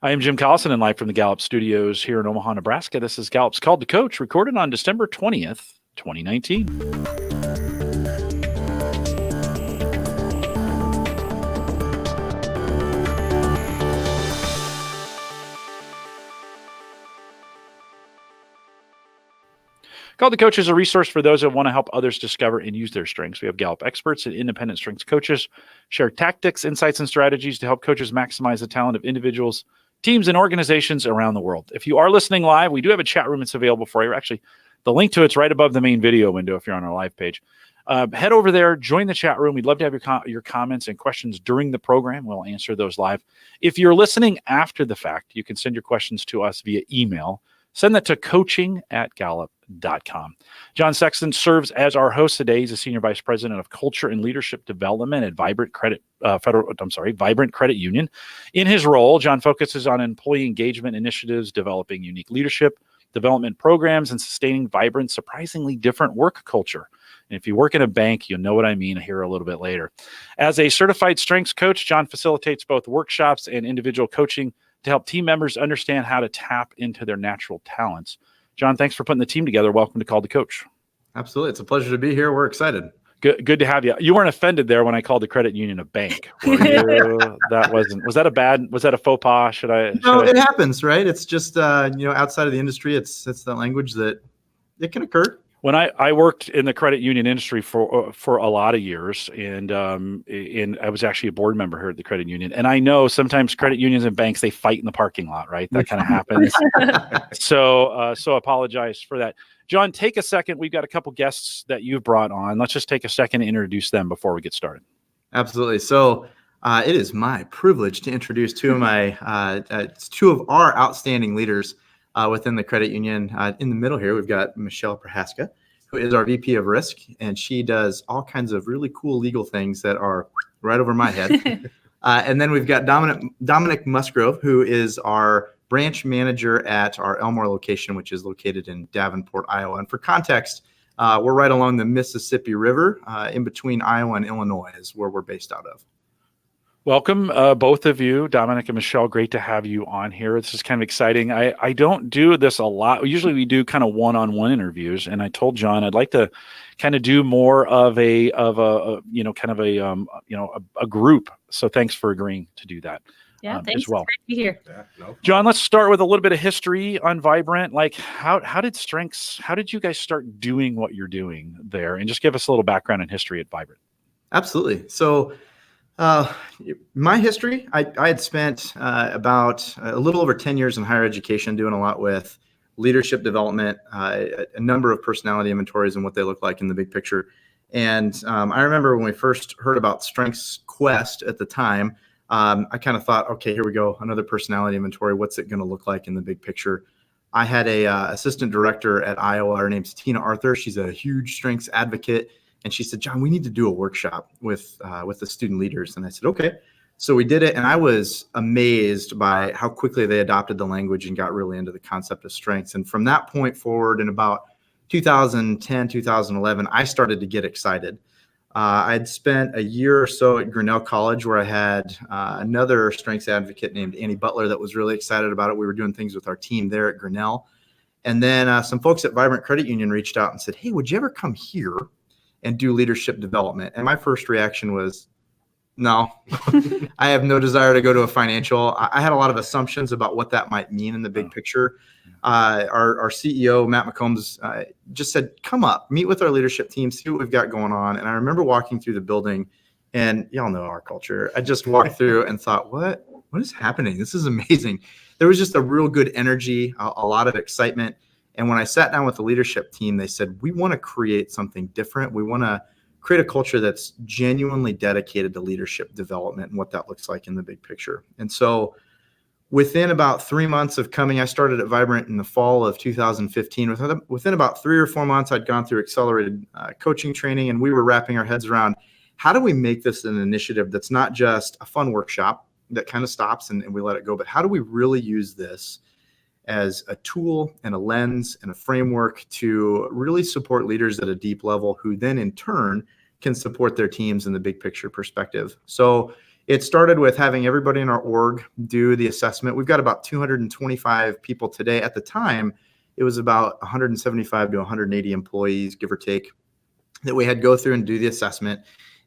I am Jim Collison and live from the Gallup studios here in Omaha, Nebraska. This is Gallup's Called to Coach, recorded on December 20th, 2019. Called to Coach is a resource for those that want to help others discover and use their strengths. We have Gallup experts and independent strengths coaches share tactics, insights, and strategies to help coaches maximize the talent of individuals, teams, and organizations around the world. If you are listening live, we do have a chat room that's available for you. Actually, the link to it's right above the main video window if you're on our live page. Head over there, join the chat room. We'd love to have your comments and questions during the program. We'll answer those live. If you're listening after the fact, you can send your questions to us via email. Send that to coaching@gallup.com. Jon Sexton serves as our host today. He's a senior vice president of culture and leadership development at Vibrant Credit Union. In his role, Jon focuses on employee engagement initiatives, developing unique leadership development programs, and sustaining vibrant, surprisingly different work culture. And if you work in a bank, you'll know what I mean here a little bit later. As a certified strengths coach, Jon facilitates both workshops and individual coaching to help team members understand how to tap into their natural talents. Jon, thanks for putting the team together. Welcome to Called to Coach. Absolutely. It's a pleasure to be here. We're excited. Good to have you. You weren't offended there when I called the credit union a bank, were you? Was that a faux pas? It happens, right? It's just, outside of the industry, it's that language that it can occur. When I worked in the credit union industry for a lot of years, and I was actually a board member here at the credit union, and I know sometimes credit unions and banks, they fight in the parking lot, right? That kind of happens. So apologize for that. Jon, take a second. We've got a couple guests that you've brought on. Let's just take a second to introduce them before we get started. Absolutely. So it is my privilege to introduce two of our outstanding leaders within the credit union. In the middle here, we've got Michelle Prohaska, who is our VP of Risk, and she does all kinds of really cool legal things that are right over my head. And then we've got Dominic Musgrove, who is our branch manager at our Elmore location, which is located in Davenport, Iowa. And for context, we're right along the Mississippi River, in between Iowa and Illinois is where we're based out of. Welcome, both of you, Dominic and Michelle. Great to have you on here. This is kind of exciting. I don't do this a lot. Usually we do kind of one-on-one interviews, and I told Jon I'd like to kind of do more of a group. So thanks for agreeing to do that. Yeah, thanks. As well. It's great to be here. Yeah, no. Jon, let's start with a little bit of history on Vibrant. Like, how did you guys start doing what you're doing there? And just give us a little background and history at Vibrant. Absolutely. So my history, I had spent about a little over 10 years in higher education doing a lot with leadership development, a number of personality inventories and what they look like in the big picture. And I remember when we first heard about Strengths Quest at the time, I kind of thought, okay, here we go, another personality inventory. What's it going to look like in the big picture? I had a assistant director at Iowa. Her name's Tina Arthur. She's a huge strengths advocate. And she said, Jon, we need to do a workshop with the student leaders. And I said, okay. So we did it. And I was amazed by how quickly they adopted the language and got really into the concept of strengths. And from that point forward, in about 2010, 2011, I started to get excited. I'd spent a year or so at Gallup College where I had another strengths advocate named Annie Butler that was really excited about it. We were doing things with our team there at Grinnell. And then some folks at Vibrant Credit Union reached out and said, hey, would you ever come here and do leadership development? And my first reaction was, no, I have no desire to go to a financial. I had a lot of assumptions about what that might mean in the big picture. Our CEO, Matt McCombs, just said, come up, meet with our leadership team, see what we've got going on. And I remember walking through the building, and y'all know our culture. I just walked through and thought, what is happening? This is amazing. There was just a real good energy, a lot of excitement. And when I sat down with the leadership team, they said, we want to create something different. We want to create a culture that's genuinely dedicated to leadership development and what that looks like in the big picture. And so within about 3 months of coming, I started at Vibrant in the fall of 2015. Within about 3 or 4 months, I'd gone through accelerated coaching training, and we were wrapping our heads around how do we make this an initiative that's not just a fun workshop that kind of stops and we let it go, but how do we really use this as a tool and a lens and a framework to really support leaders at a deep level who then in turn can support their teams in the big picture perspective. So it started with having everybody in our org do the assessment. We've got about 225 people today. At the time, it was about 175 to 180 employees, give or take, that we had go through and do the assessment.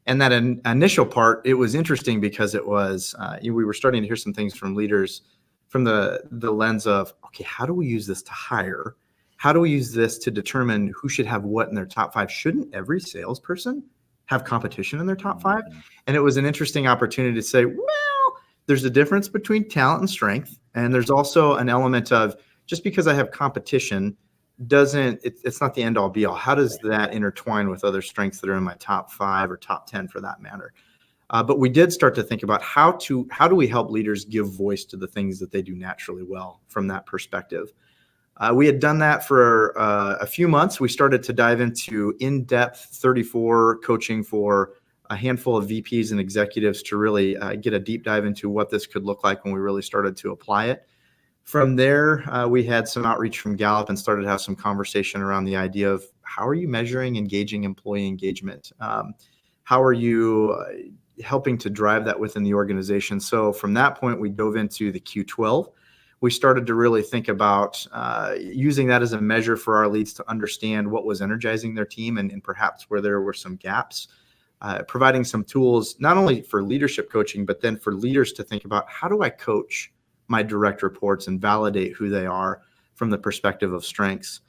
And that initial part, it was interesting because it was, we were starting to hear some things from leaders from the lens of, okay, how do we use this to hire? How do we use this to determine who should have what in their top 5? Shouldn't every salesperson have competition in their top 5? And it was an interesting opportunity to say, well, there's a difference between talent and strength. And there's also an element of just because I have competition it's not the end all be all. How does that intertwine with other strengths that are in my top 5 or top 10 for that matter? But we did start to think about how do we help leaders give voice to the things that they do naturally well from that perspective. We had done that for a few months. We started to dive into in-depth 34 coaching for a handful of VPs and executives to really get a deep dive into what this could look like when we really started to apply it. From there, we had some outreach from Gallup and started to have some conversation around the idea of how are you measuring engaging employee engagement? How are you helping to drive that within the organization? So from that point, we dove into the Q12. We started to really think about using that as a measure for our leads to understand what was energizing their team and perhaps where there were some gaps, providing some tools, not only for leadership coaching, but then for leaders to think about how do I coach my direct reports and validate who they are from the perspective of strengths.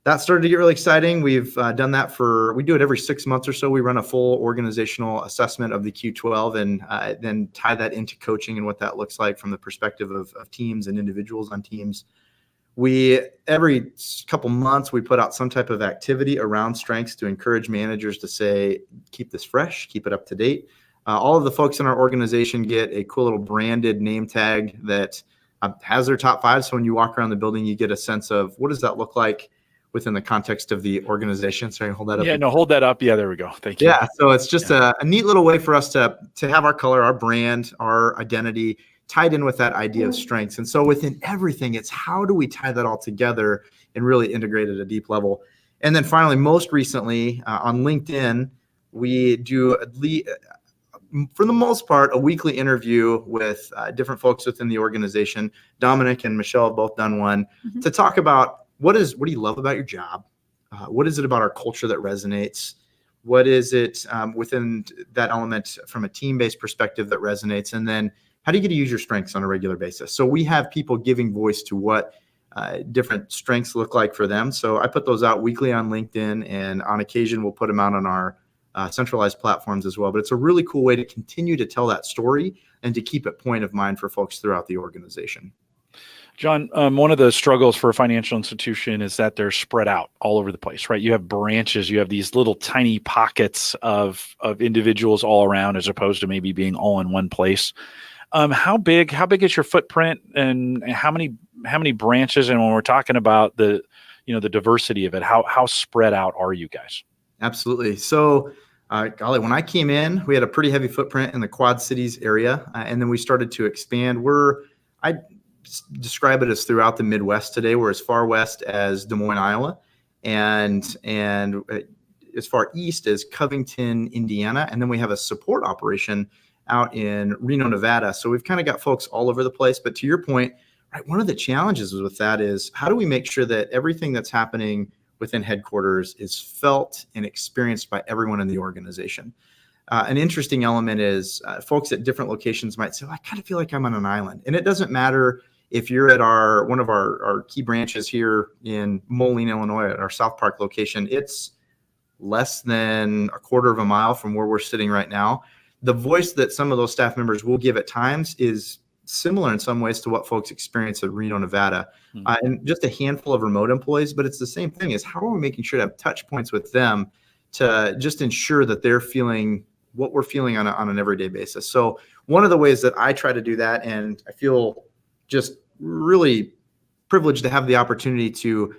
That started to get really exciting. We've done that we do it every 6 months or so. We run a full organizational assessment of the Q12 and then tie that into coaching and what that looks like from the perspective of teams and individuals on teams. Every couple months, we put out some type of activity around strengths to encourage managers to say, keep this fresh, keep it up to date. All of the folks in our organization get a cool little branded name tag that has their top 5. So when you walk around the building, you get a sense of what does that look like within the context of the organization. So I can hold that up. Yeah, no, hold that up. Yeah, there we go. Thank you. Yeah, so it's just a neat little way for us to have our color, our brand, our identity tied in with that idea of strengths. And so within everything, it's how do we tie that all together and really integrate at a deep level. And then finally, most recently on LinkedIn, we do for the most part, a weekly interview with different folks within the organization. Dominic and Michelle have both done one to talk about what do you love about your job? What is it about our culture that resonates? What is it within that element from a team-based perspective that resonates? And then how do you get to use your strengths on a regular basis? So we have people giving voice to what different strengths look like for them. So I put those out weekly on LinkedIn, and on occasion we'll put them out on our centralized platforms as well. But it's a really cool way to continue to tell that story and to keep it point of mind for folks throughout the organization. Jon, one of the struggles for a financial institution is that they're spread out all over the place, right? You have branches, you have these little tiny pockets of individuals all around, as opposed to maybe being all in one place. How big is your footprint, and how many branches? And when we're talking about the diversity of it, how spread out are you guys? Absolutely. So, when I came in, we had a pretty heavy footprint in the Quad Cities area, and then we started to expand. I describe it as throughout the Midwest today. We're as far west as Des Moines, Iowa, and as far east as Covington, Indiana, and then we have a support operation out in Reno, Nevada. So we've kind of got folks all over the place. But to your point, right, one of the challenges with that is how do we make sure that everything that's happening within headquarters is felt and experienced by everyone in the organization? An interesting element is folks at different locations might say, well, I kind of feel like I'm on an island. And it doesn't matter if you're at one of our key branches here in Moline, Illinois, at our South Park location. It's less than a quarter of a mile from where we're sitting right now. The voice that some of those staff members will give at times is similar in some ways to what folks experience at Reno, Nevada, and just a handful of remote employees. But it's the same thing as how are we making sure to have touch points with them to just ensure that they're feeling what we're feeling on an everyday basis. So one of the ways that I try to do that, and I feel just really privileged to have the opportunity to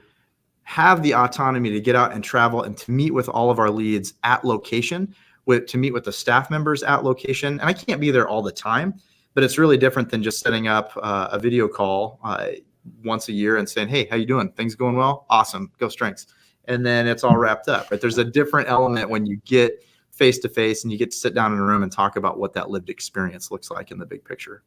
have the autonomy to get out and travel and to meet with all of our leads at location, to meet with the staff members at location. And I can't be there all the time, but it's really different than just setting up a video call once a year and saying, hey, how you doing? Things going well? Awesome. Go Strengths. And then it's all wrapped up. Right? There's a different element when you get face to face, and you get to sit down in a room and talk about what that lived experience looks like in the big picture.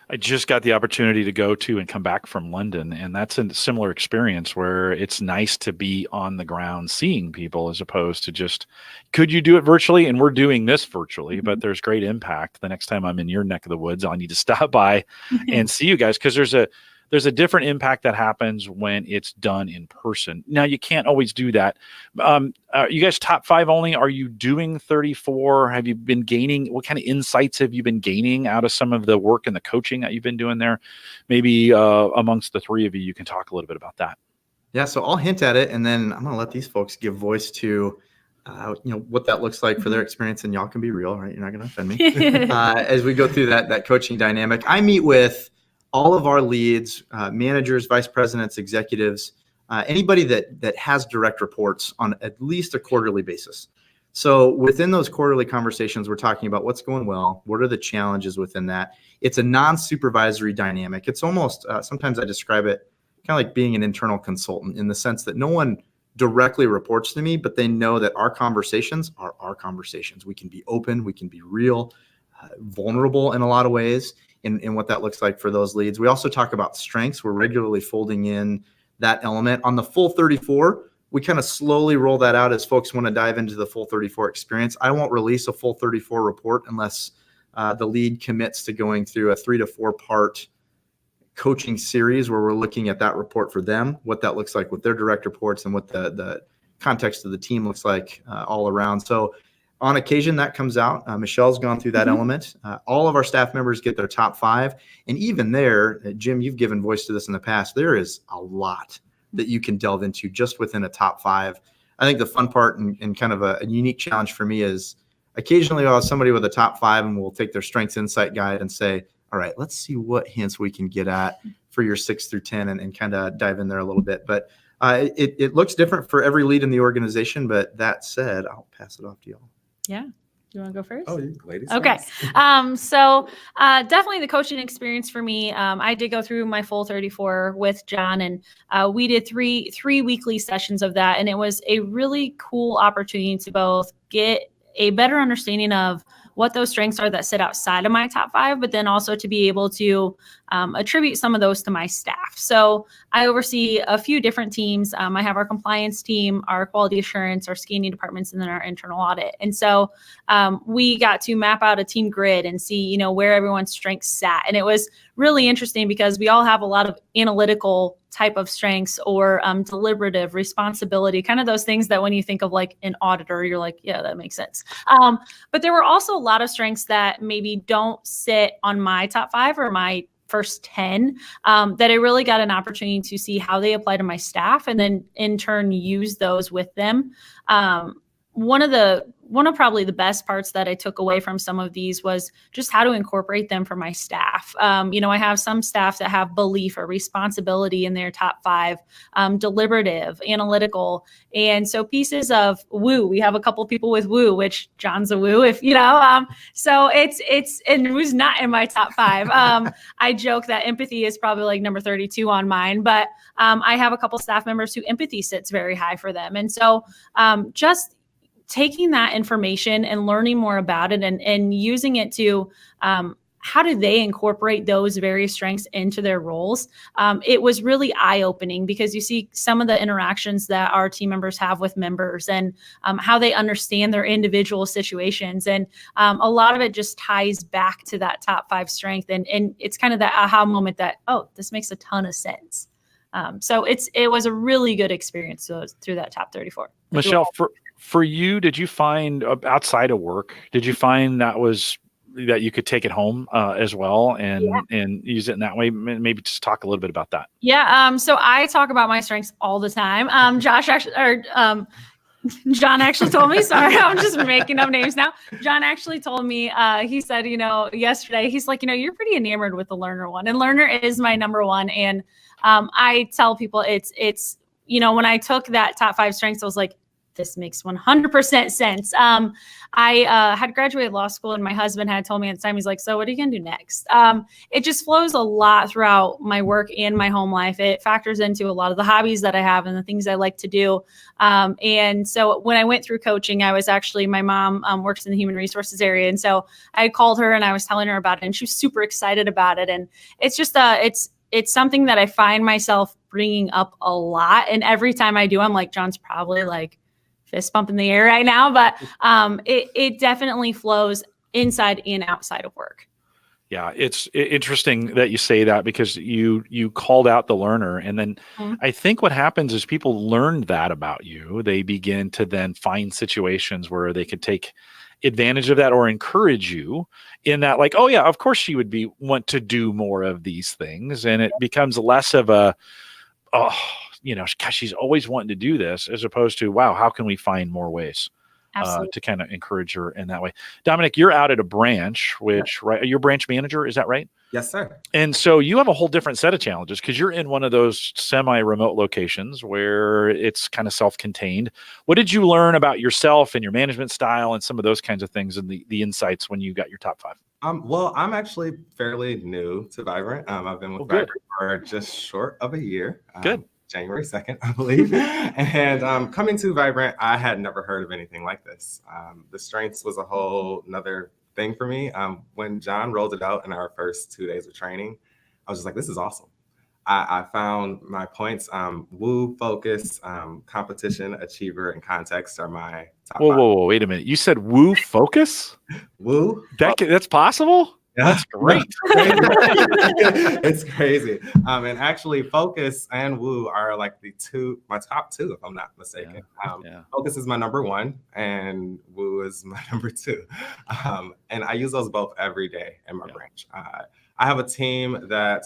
I just got the opportunity to go to and come back from London, and that's a similar experience where it's nice to be on the ground seeing people as opposed to just, could you do it virtually? And we're doing this virtually, but there's great impact. The next time I'm in your neck of the woods, I'll need to stop by and see you guys, because there's a different impact that happens when it's done in person. Now, you can't always do that. You guys top 5 only? Are you doing 34? Have you been gaining? What kind of insights have you been gaining out of some of the work and the coaching that you've been doing there? Maybe amongst the 3 of you, you can talk a little bit about that. Yeah, so I'll hint at it, and then I'm going to let these folks give voice to what that looks like for their experience, and y'all can be real, right? You're not going to offend me. As we go through that coaching dynamic, I meet with all of our leads, managers, vice presidents, executives, anybody that has direct reports on at least a quarterly basis. So within those quarterly conversations, we're talking about what's going well, what are the challenges within that. It's a non-supervisory dynamic. It's almost, sometimes I describe it kind of like being an internal consultant, in the sense that no one directly reports to me, but they know that our conversations are our conversations. We can be open, we can be real, vulnerable in a lot of ways. In what that looks like for those leads. We also talk about strengths. We're regularly folding in that element. On the full 34, we kind of slowly roll that out as folks want to dive into the full 34 experience. I won't release a full 34 report unless the lead commits to going through a 3 to 4 part coaching series where we're looking at that report for them, what that looks like with their direct reports, and what the context of the team looks like all around. So on occasion, that comes out. Michelle's gone through that element. All of our staff members get their top 5. And even there, Jim, you've given voice to this in the past. There is a lot that you can delve into just within a top 5. I think the fun part and kind of a unique challenge for me is occasionally I'll have somebody with a top 5 and we'll take their strengths insight guide and say, all right, let's see what hints we can get at for your 6 through 10 and kind of dive in there a little bit. But it looks different for every lead in the organization. But that said, I'll pass it off to y'all. Yeah. You want to go first? Oh, ladies. Okay. So definitely the coaching experience for me. I did go through my full 34 with Jon, and we did three weekly sessions of that. And it was a really cool opportunity to both get a better understanding of what those strengths are that sit outside of my top 5, but then also to be able to attribute some of those to my staff. So I oversee a few different teams. I have our compliance team, our quality assurance, our scanning departments, and then our internal audit. And so we got to map out a team grid and see, where everyone's strengths sat. And it was really interesting because we all have a lot of analytical type of strengths or deliberative responsibility, kind of those things that when you think of like an auditor, you're like, yeah, that makes sense. But there were also a lot of strengths that maybe don't sit on my top 5 or my first 10 that I really got an opportunity to see how they apply to my staff and then in turn use those with them. One of probably the best parts that I took away from some of these was just how to incorporate them for my staff. I have some staff that have belief or responsibility in their top 5, deliberative, analytical. And so pieces of woo, we have a couple people with woo, which Jon's a woo, so and woo's not in my top 5. I joke that empathy is probably like number 32 on mine, but I have a couple staff members who empathy sits very high for them. And so just taking that information and learning more about it and using it to how do they incorporate those various strengths into their roles? It was really eye-opening because you see some of the interactions that our team members have with members and how they understand their individual situations. And a lot of it just ties back to that top 5 strength. And it's kind of that aha moment that, oh, this makes a ton of sense. So it was a really good experience through that top 34. Michelle, for you, did you find outside of work, did you find that you could take it home as well and use it in that way? Maybe just talk a little bit about that. Yeah. So I talk about my strengths all the time. Jon actually told me, sorry, I'm just making up names now. Jon actually told me, he said, yesterday, he's like, you're pretty enamored with the learner one, and learner is my number 1. And I tell people it's when I took that top 5 strengths, I was like, this makes 100% sense. I had graduated law school, and my husband had told me at the time, he's like, so what are you going to do next? It just flows a lot throughout my work and my home life. It factors into a lot of the hobbies that I have and the things I like to do. And so when I went through coaching, I was actually, my mom works in the human resources area. And so I called her and I was telling her about it, and she was super excited about it. And it's just, it's something that I find myself bringing up a lot. And every time I do, I'm like, John's probably like fist pump in the air right now, but it definitely flows inside and outside of work. Yeah, it's interesting that you say that, because you called out the learner, and then I think what happens is people learn that about you. They begin to then find situations where they could take advantage of that or encourage you in that, like, oh yeah, of course she would want to do more of these things, and it becomes less of a, oh, gosh, she's always wanting to do this, as opposed to, wow, how can we find more ways to kind of encourage her in that way. Dominic, you're out at a branch, which, right, you're branch manager, is that right? Yes, sir. And so you have a whole different set of challenges, because you're in one of those semi-remote locations where it's kind of self-contained. What did you learn about yourself and your management style and some of those kinds of things, and the insights when you got your top 5? Well, I'm actually fairly new to Vibrant. I've been with Vibrant for just short of a year. Good. January 2nd, I believe. And coming to Vibrant, I had never heard of anything like this. The Strengths was a whole nother thing for me. When Jon rolled it out in our first 2 days of training, I was just like, this is awesome. I found my points. Woo, focus, competition, achiever, and context are my top 5. Whoa, wait a minute. You said woo, focus? Woo? That's possible? Yeah. That's great. It's crazy. And actually, focus and woo are like my top 2, if I'm not mistaken. Focus is my number 1, and woo is my number 2. And I use those both every day in my branch. I have a team that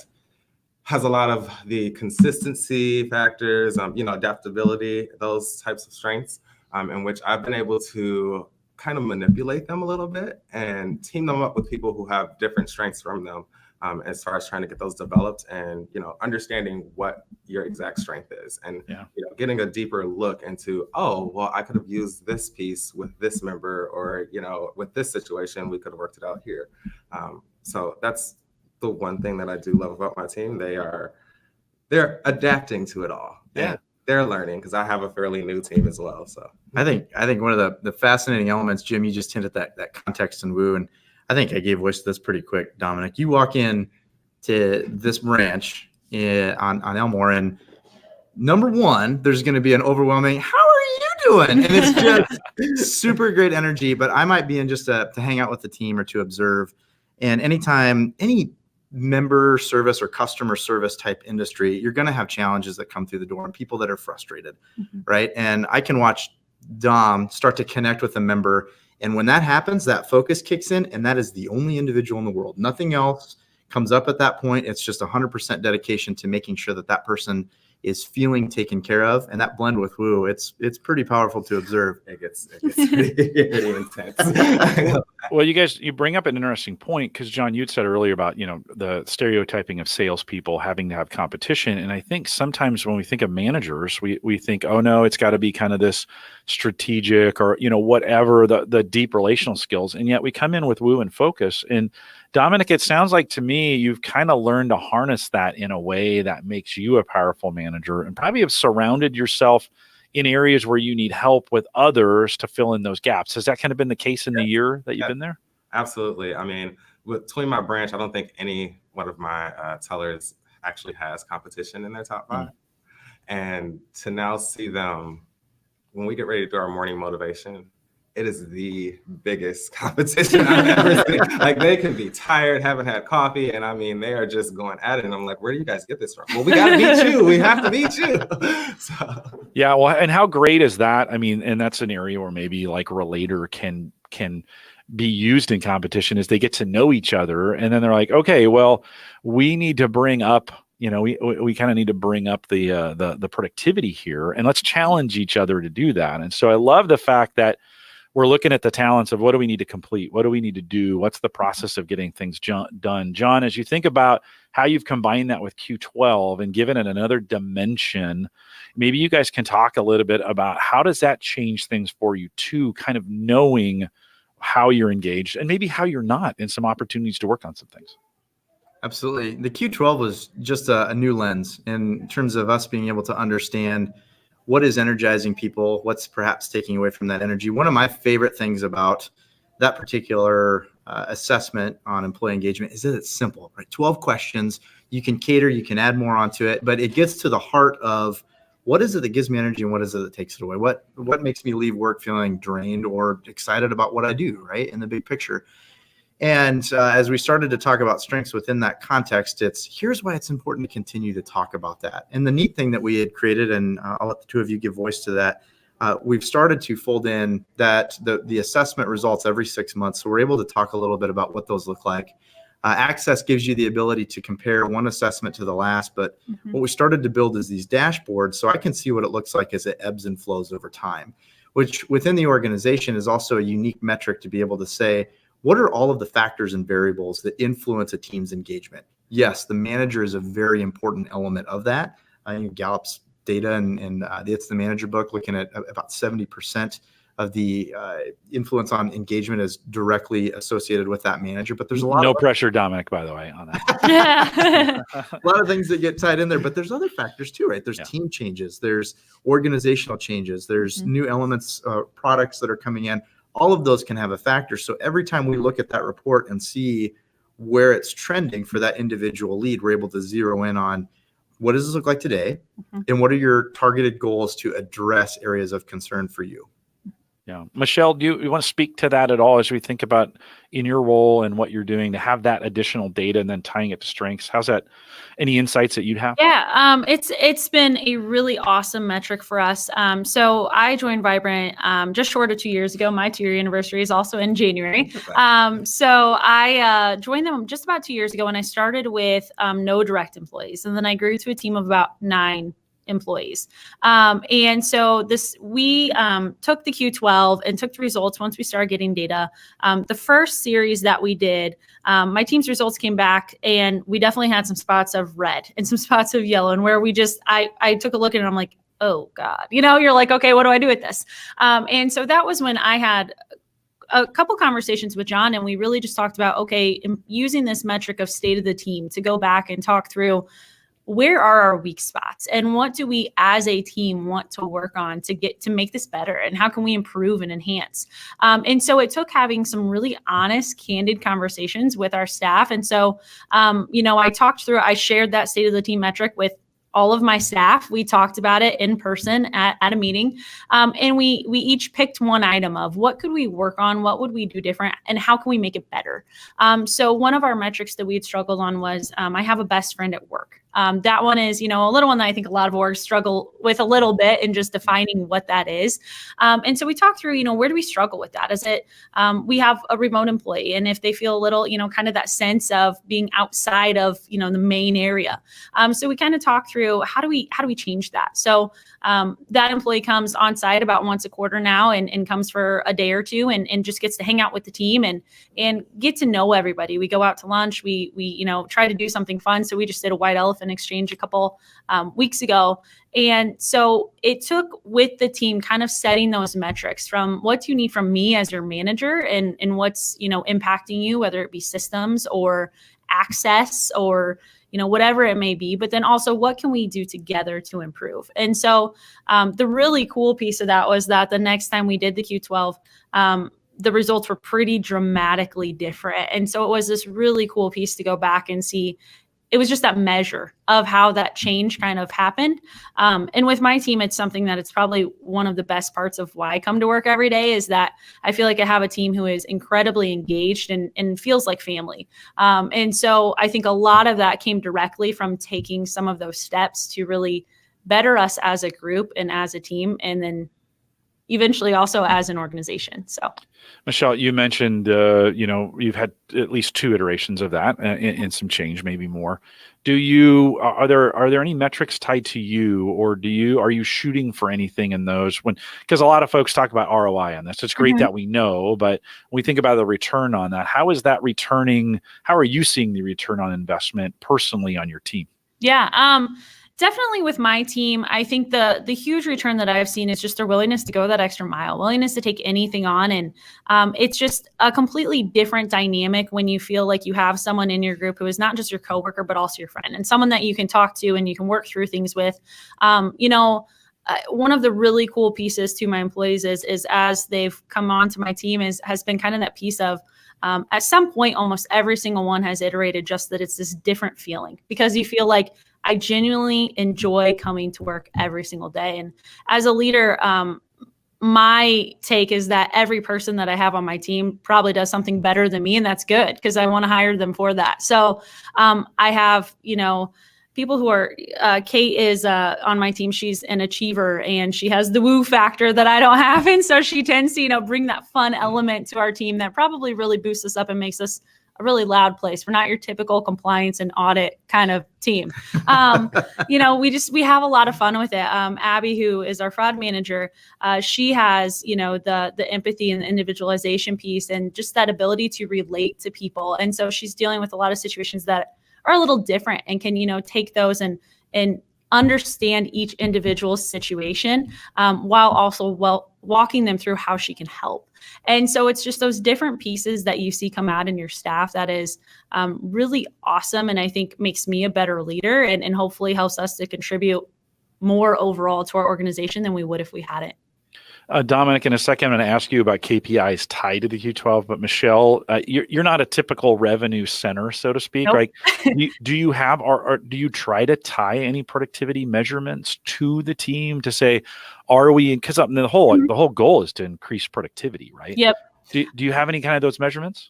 has a lot of the consistency factors, adaptability, those types of strengths, in which I've been able to kind of manipulate them a little bit and team them up with people who have different strengths from them, as far as trying to get those developed and, understanding what your exact strength is, and, getting a deeper look into, oh, well, I could have used this piece with this member, or, with this situation, we could have worked it out here. So that's the one thing that I do love about my team. They're adapting to it all. Yeah. And they're learning, because I have a fairly new team as well. So I think one of the fascinating elements, Jim, you just hinted that context and woo, and I think I gave voice to this pretty quick, Dominic. You walk in to this branch on Elmore, and number 1, there's going to be an overwhelming, how are you doing? And it's just super great energy, but I might be in just to hang out with the team or to observe. And anytime, any member service or customer service type industry, you're going to have challenges that come through the door and people that are frustrated, right? And I can watch Dom start to connect with a member, and when that happens, that focus kicks in, and that is the only individual in the world. Nothing else comes up at that point. It's just 100% dedication to making sure that person is feeling taken care of, and that blend with woo, it's pretty powerful to observe. It gets pretty intense. Well, you bring up an interesting point, because Jon, you'd said earlier about, the stereotyping of salespeople having to have competition. And I think sometimes when we think of managers, we think, oh no, it's got to be kind of this strategic or, whatever, the deep relational skills. And yet we come in with woo and focus. And Dominic, it sounds like to me, you've kind of learned to harness that in a way that makes you a powerful manager, and probably have surrounded yourself in areas where you need help with others to fill in those gaps. Has that kind of been the case in the year that you've been there? Absolutely. I mean, between my branch, I don't think any one of my tellers actually has competition in their top 5. And to now see them, when we get ready to do our morning motivation, it is the biggest competition I've ever seen. Like, they can be tired, haven't had coffee, and I mean, they are just going at it. And I'm like, where do you guys get this from? Well, we got to beat you. We have to beat you. So. Yeah. Well, and how great is that? I mean, and that's an area where maybe like Relator can be used in competition, as they get to know each other. And then they're like, okay, well, we need to bring up, we kind of need to bring up the productivity here, and let's challenge each other to do that. And so I love the fact that we're looking at the talents of what do we need to complete? What do we need to do? What's the process of getting things done? Jon, as you think about how you've combined that with Q12 and given it another dimension, maybe you guys can talk a little bit about how does that change things for you too, kind of knowing how you're engaged and maybe how you're not, and some opportunities to work on some things. Absolutely. The Q12 was just a new lens in terms of us being able to understand what is energizing people, what's perhaps taking away from that energy. One of my favorite things about that particular assessment on employee engagement is that it's simple, right? 12 questions, you can cater, you can add more onto it, but it gets to the heart of what is it that gives me energy and what is it that takes it away? What makes me leave work feeling drained or excited about what I do, right? In the big picture. And as we started to talk about strengths within that context, here's why it's important to continue to talk about that. And the neat thing that we had created, and I'll let the two of you give voice to that, we've started to fold in that the assessment results every 6 months. So we're able to talk a little bit about what those look like. Access gives you the ability to compare one assessment to the last, but what we started to build is these dashboards so I can see what it looks like as it ebbs and flows over time, which within the organization is also a unique metric to be able to say, what are all of the factors and variables that influence a team's engagement? Yes, the manager is a very important element of that. I think Gallup's data and it's the manager book looking at about 70% of the influence on engagement is directly associated with that manager. But there's a lot no pressure, Dominic, by the way, on that. A lot of things that get tied in there, but there's other factors too, right? There's team changes, there's organizational changes, there's new elements, products that are coming in. All of those can have a factor. So every time we look at that report and see where it's trending for that individual lead, we're able to zero in on what does this look like today and what are your targeted goals to address areas of concern for you. Yeah. Michelle, do you want to speak to that at all as we think about in your role and what you're doing to have that additional data and then tying it to strengths? How's that? Any insights that you'd have? Yeah, it's been a really awesome metric for us. So I joined Vibrant just short of 2 years ago. My 2-year anniversary is also in January. So I joined them just about 2 years ago, and I started with no direct employees, and then I grew to a team of about 9 employees. And so we took the Q12 and took the results once we started getting data. The first series that we did, my team's results came back and we definitely had some spots of red and some spots of yellow, and where I took a look at it and I'm like, oh God, you're like, okay, what do I do with this? And so that was when I had a couple conversations with Jon, and we really just talked about, okay, using this metric of state of the team to go back and talk through where are our weak spots and what do we as a team want to work on to make this better, and how can we improve and enhance? And so it took having some really honest, candid conversations with our staff. And so, I shared that state of the team metric with all of my staff. We talked about it in person at a meeting. And we each picked one item of what could we work on, what would we do different, and how can we make it better? So one of our metrics that we had struggled on was I have a best friend at work. That one is, a little one that I think a lot of orgs struggle with a little bit in just defining what that is. And so we talked through, where do we struggle with that? Is it, we have a remote employee, and if they feel a little, kind of that sense of being outside of, the main area. So we kind of talked through how do we change that? So that employee comes on site about once a quarter now and comes for a day or two and just gets to hang out with the team and get to know everybody. We go out to lunch. We try to do something fun. So we just did a white elephant exchange a couple weeks ago. And so it took with the team kind of setting those metrics from what do you need from me as your manager and what's, impacting you, whether it be systems or access or, whatever it may be, but then also what can we do together to improve? And so the really cool piece of that was that the next time we did the Q12, the results were pretty dramatically different. And so it was this really cool piece to go back and see. It was just that measure of how that change kind of happened. And with my team, it's something that it's probably one of the best parts of why I come to work every day is that I feel like I have a team who is incredibly engaged and feels like family. And so I think a lot of that came directly from taking some of those steps to really better us as a group and as a team, and then eventually also as an organization. So, Michelle, you mentioned, you've had at least 2 iterations of that and some change, maybe more. Are there any metrics tied to you, or are you shooting for anything in those because a lot of folks talk about ROI on this. It's great that we know, but when we think about the return on that, how is that returning? How are you seeing the return on investment personally on your team? Yeah. Definitely with my team, I think the huge return that I've seen is just their willingness to go that extra mile, willingness to take anything on. And it's just a completely different dynamic when you feel like you have someone in your group who is not just your coworker, but also your friend, and someone that you can talk to and you can work through things with. One of the really cool pieces to my employees is as they've come onto my team has been kind of that piece of, at some point, almost every single one has iterated just that it's this different feeling, because you feel like I genuinely enjoy coming to work every single day. And as a leader, my take is that every person that I have on my team probably does something better than me, and that's good because I want to hire them for that. So I have, people who are, Kate is on my team. She's an achiever and she has the woo factor that I don't have. And so she tends to, bring that fun element to our team that probably really boosts us up and makes us a really loud place. We're not your typical compliance and audit kind of team. We have a lot of fun with it. Abby, who is our fraud manager, she has, the empathy and the individualization piece and just that ability to relate to people. And so she's dealing with a lot of situations that are a little different and can, take those and understand each individual's situation while also walking them through how she can help. And so it's just those different pieces that you see come out in your staff that is really awesome. And I think makes me a better leader and hopefully helps us to contribute more overall to our organization than we would if we hadn't. Dominic, in a second, I'm going to ask you about KPIs tied to the Q12, but Michelle, you're not a typical revenue center, so to speak. Nope. Right? Do you have, or do you try to tie any productivity measurements to the team to say, are we, because the whole goal is to increase productivity, right? Yep. Do you have any kind of those measurements?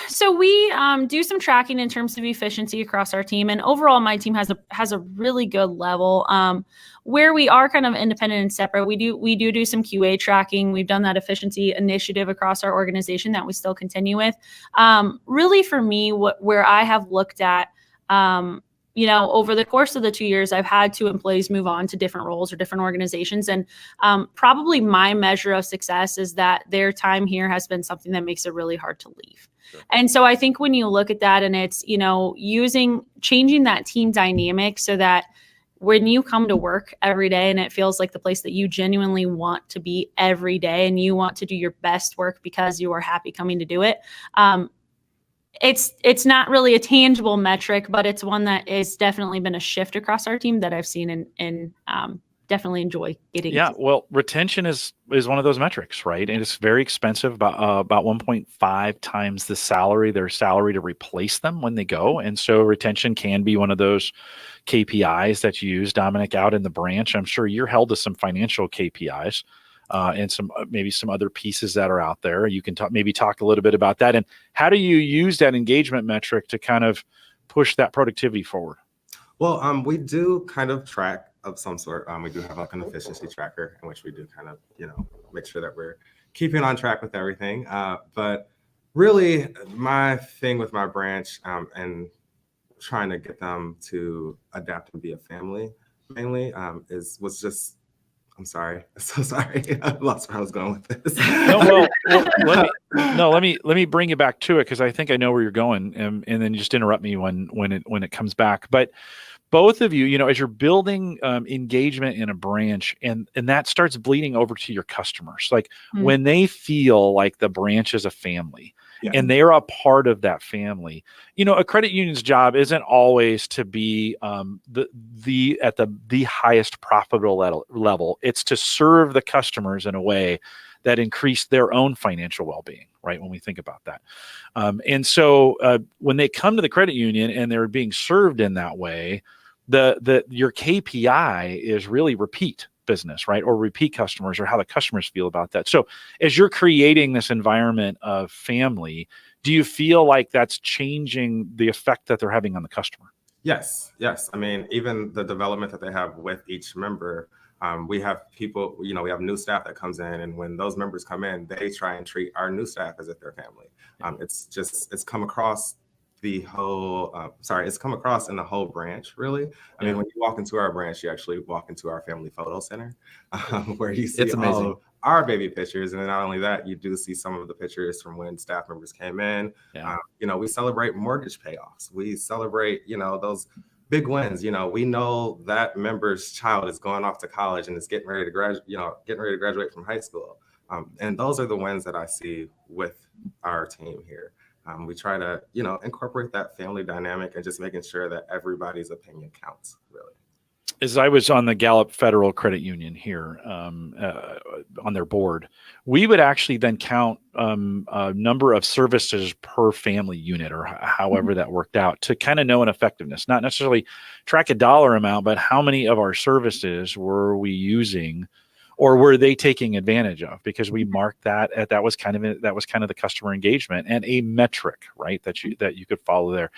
So we do some tracking in terms of efficiency across our team, and overall, my team has a really good level. Where we are kind of independent and separate, we do some QA tracking. We've done that efficiency initiative across our organization that we still continue with. Really, for me, where I have looked at, over the course of the 2 years, I've had 2 employees move on to different roles or different organizations. And probably my measure of success is that their time here has been something that makes it really hard to leave. Sure. And so I think when you look at that and it's, changing that team dynamic so that when you come to work every day and it feels like the place that you genuinely want to be every day and you want to do your best work because you are happy coming to do it, it's not really a tangible metric, but it's one that has definitely been a shift across our team that I've seen and definitely enjoy getting. Yeah, well, retention is one of those metrics, right? And it's very expensive, about 1.5 times the salary, their salary to replace them when they go. And so retention can be one of those KPIs that you use, Dominic, out in the branch. I'm sure you're held to some financial KPIs. And maybe some other pieces that are out there. You can talk a little bit about that. And how do you use that engagement metric to kind of push that productivity forward? Well, we do kind of track of some sort. We do have like an efficiency tracker in which we do kind of, make sure that we're keeping on track with everything. But really, my thing with my branch and trying to get them to adapt and be a family mainly was just. I'm sorry. So sorry. I lost where I was going with this. Let me bring you back to it because I think I know where you're going, and then just interrupt me when it comes back. But both of you, as you're building engagement in a branch, and that starts bleeding over to your customers, like when they feel like the branch is a family. Yeah. And they're a part of that family. A credit union's job isn't always to be at the highest profitable level. It's to serve the customers in a way that increase their own financial well-being, right? When we think about that. And so when they come to the credit union and they're being served in that way, your KPI is really repeat business, right? Or repeat customers, or how the customers feel about that. So as you're creating this environment of family, do you feel like that's changing the effect that they're having on the customer? Yes. I mean, even the development that they have with each member, We have people, we have new staff that comes in, and when those members come in, they try and treat our new staff as if they're family. It's come across the whole, it's come across in the whole branch, really. I mean, when you walk into our branch, you actually walk into our family photo center, where you see all of our baby pictures. And then not only that, you do see some of the pictures from when staff members came in. We celebrate mortgage payoffs. We celebrate, those big wins. We know that member's child is going off to college and is getting ready to graduate from high school. And those are the wins that I see with our team here. We try to, incorporate that family dynamic and just making sure that everybody's opinion counts, really. As I was on the Gallup Federal Credit Union here on their board, we would actually then count a number of services per family unit, or however that worked out, to kind of know an effectiveness, not necessarily track a dollar amount, but how many of our services were we using, or were they taking advantage of? Because we marked that that was kind of the customer engagement and a metric, right? That you could follow there.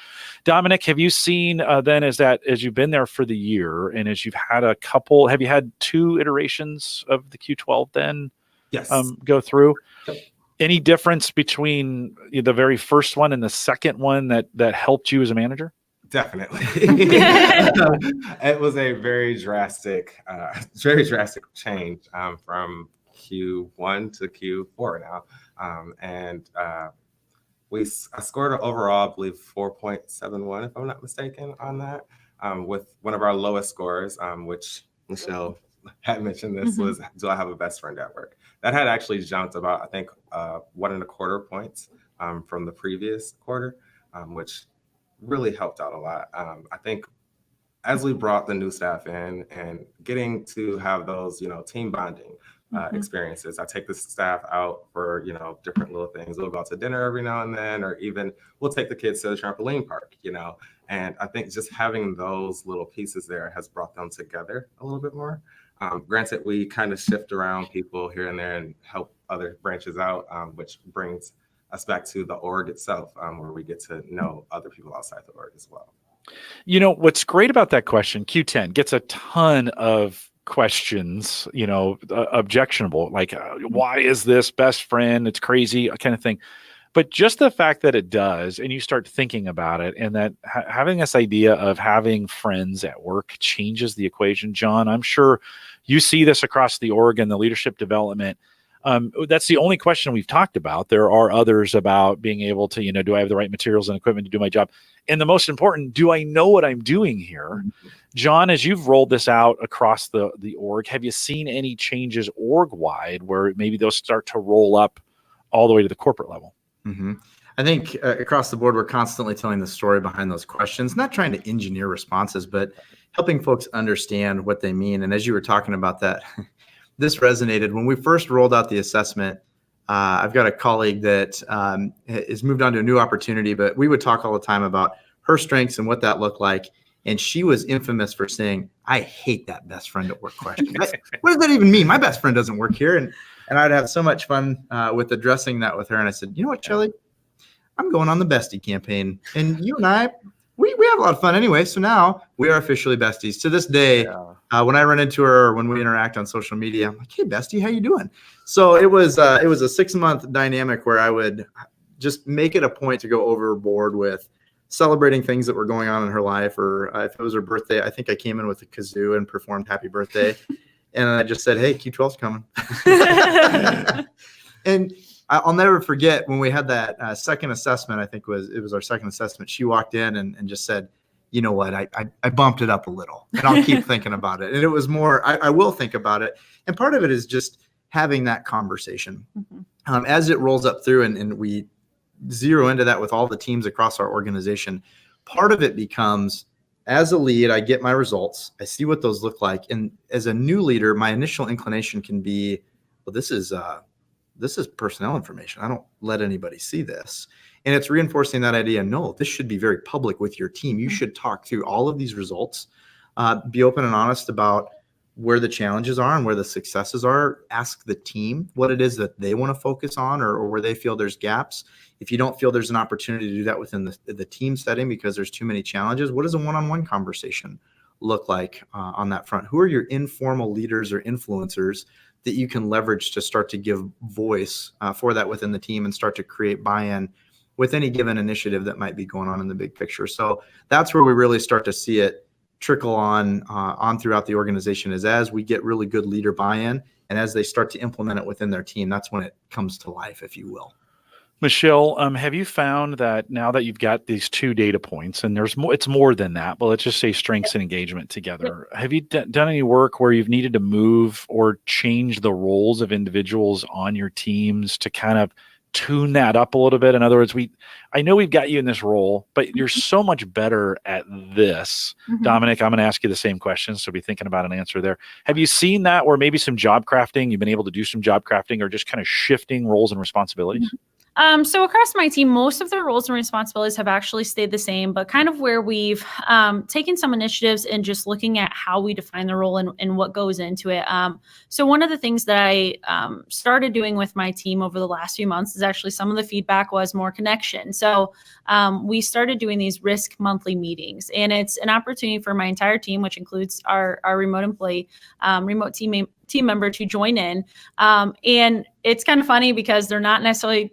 Dominic, have you seen then as you've been there for the year and as you've had have you had 2 iterations of the Q12 then? Yes. Go through? Yep. Any difference between the very first one and the second one that helped you as a manager? Definitely. It was a very drastic change from Q1 to Q4 now. I scored overall, I believe, 4.71, if I'm not mistaken, on that, with one of our lowest scores, which Michelle had mentioned this, was, do I have a best friend at work? That had actually jumped about, I think, 1.25 points from the previous quarter, which really helped out a lot. I think as we brought the new staff in and getting to have those, team bonding experiences, I take the staff out for, different little things. We'll go out to dinner every now and then, or even we'll take the kids to the trampoline park, and I think just having those little pieces there has brought them together a little bit more. Granted, we kind of shift around people here and there and help other branches out, which brings us back to the org itself, where we get to know other people outside the org as well. What's great about that question, Q10 gets a ton of questions, objectionable, like, why is this best friend? It's crazy, kind of thing. But just the fact that it does, and you start thinking about it, and that having this idea of having friends at work changes the equation. Jon, I'm sure you see this across the org and the leadership development. That's the only question we've talked about. There are others about being able to, do I have the right materials and equipment to do my job? And the most important, do I know what I'm doing here? Jon, as you've rolled this out across the org, have you seen any changes org-wide where maybe those start to roll up all the way to the corporate level? I think across the board, we're constantly telling the story behind those questions, not trying to engineer responses, but helping folks understand what they mean. And as you were talking about that, this resonated. When we first rolled out the assessment, I've got a colleague that has moved on to a new opportunity, but we would talk all the time about her strengths and what that looked like. And she was infamous for saying, I hate that best friend at work question. What does that even mean? My best friend doesn't work here. And I'd have so much fun with addressing that with her. And I said, you know what, Shelley? I'm going on the bestie campaign. And you and I, we have a lot of fun anyway. So now we are officially besties. To this day, when I run into her or when we interact on social media, I'm like, hey, bestie, how you doing? So it was a 6-month dynamic where I would just make it a point to go overboard with celebrating things that were going on in her life. Or if it was her birthday, I think I came in with a kazoo and performed happy birthday. And I just said, hey, Q12's coming. And I'll never forget when we had that second assessment, I think it was our second assessment. She walked in and just said, you know what, I bumped it up a little and I'll keep thinking about it. And it was more, I will think about it. And part of it is just having that conversation. As it rolls up through and we zero into that with all the teams across our organization, part of it becomes, as a lead, I get my results. I see what those look like. And as a new leader, my initial inclination can be, well, this is personnel information. I don't let anybody see this. And it's reinforcing that idea. No, this should be very public with your team. You should talk through all of these results, be open and honest about where the challenges are and where the successes are. Ask the team what it is that they want to focus on or where they feel there's gaps. If you don't feel there's an opportunity to do that within the team setting because there's too many challenges, what does a one-on-one conversation look like on that front? Who are your informal leaders or influencers that you can leverage to start to give voice for that within the team and start to create buy-in with any given initiative that might be going on in the big picture? So that's where we really start to see it trickle on throughout the organization, is as we get really good leader buy-in and as they start to implement it within their team, that's when it comes to life, if you will. Michelle, have you found that now that you've got these 2 data points, and there's more, it's more than that, but let's just say strengths and engagement together. Have you done any work where you've needed to move or change the roles of individuals on your teams to kind of tune that up a little bit? In other words, I know we've got you in this role, but you're so much better at this. Dominic, I'm going to ask you the same question, so be thinking about an answer there. Have you seen that, or maybe some job crafting? You've been able to do some job crafting, or just kind of shifting roles and responsibilities? So across my team, most of the roles and responsibilities have actually stayed the same, but kind of where we've taken some initiatives and just looking at how we define the role and what goes into it. So one of the things that I started doing with my team over the last few months is actually some of the feedback was more connection. So we started doing these risk monthly meetings, and it's an opportunity for my entire team, which includes our remote employee, remote team member, to join in. And it's kind of funny because they're not necessarily